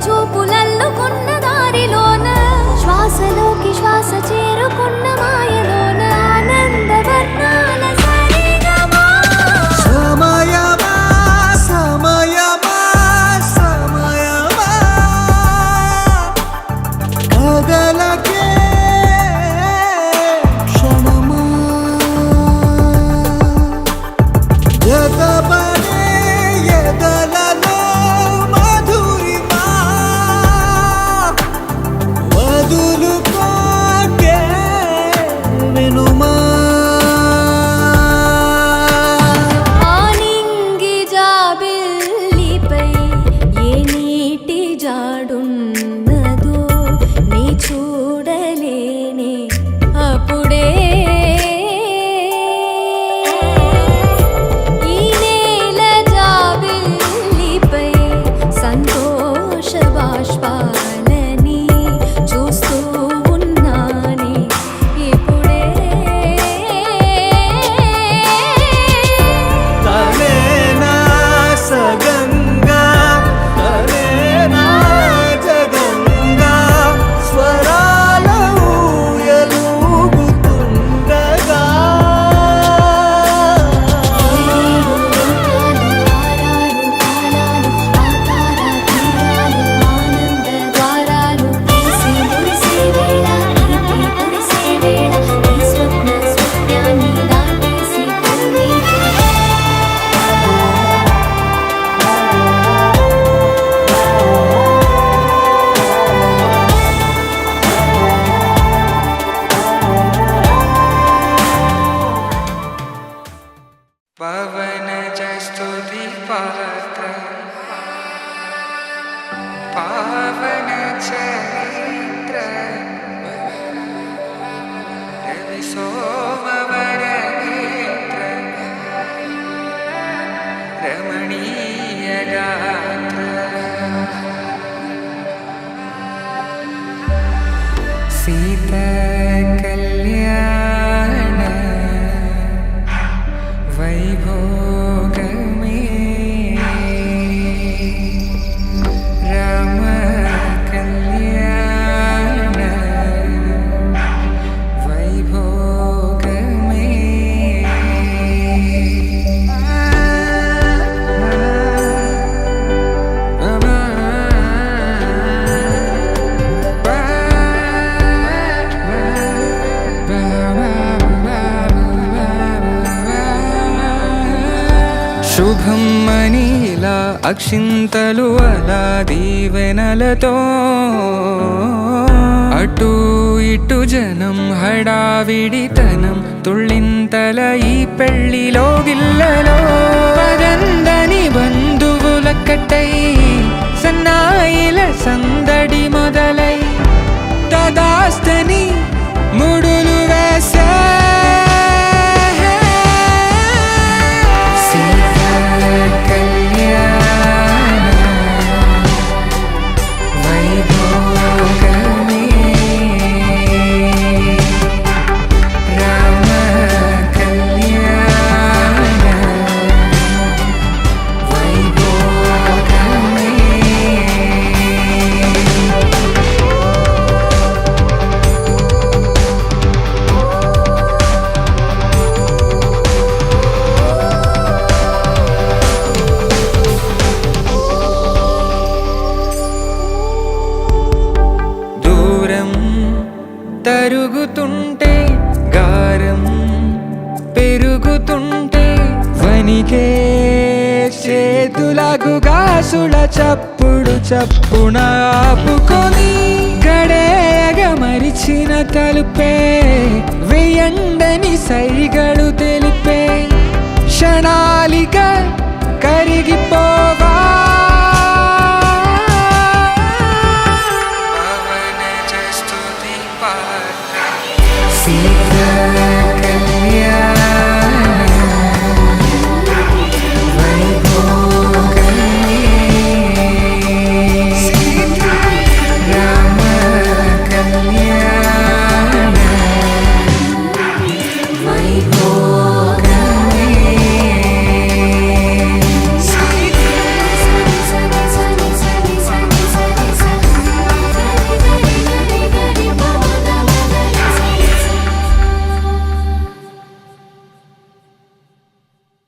చూపులల్లుకున్న దారిలోన శ్వాసలోకి శ్వాస చేరుకున్న మాయలోన ఆనంద వర్ణాల సరిగమా సమయమా సమయమా సమయమా కదలకే క్షణమా ఎదబడే ఎదలలో మధురిమా వదులుకోకే వినుమా ఆనింగి జాబిల్లిపై ఏ నీటి జాడున్నదో నీ చూడలేనే అప్పుడే ఈ నేల జాబిల్లిపై సంతోష బాష్పాలని చూస్తూ ఉన్నానే ఇప్పుడే తనేనా సగంగా తనేనా జగంగా స్వరాల ఊయలూగుతుండగా పవన జస్తుతి పాత్ర పావన చరిత్ర రవి సోమవర నేత్ర రమణీయ గాత్ర సీత కళ్యాణ వైభోగమే రామ కళ్యాణ వైభోగమే శుభం మనీలా అక్షింతలు అలా దీవెనలతో అటు ఇటు జనం హడావిడితనం తుళ్ళింతల ఈ పెళ్లిలో గిల్లలో పదందని బంధువుల కట్టై సన్నాయిల సందడి మొదలై తదాస్తని ముడులు వేసే తరుగుతుంటే గారం పెరుగుతుంటే వనికే చేతులకు గాసుల చప్పుడు చప్పున ఆపుకొని గడేగ మరిచిన తలుపే వెయ్యండని సైగడు తెలిపే క్షణాలిక కరిగిపో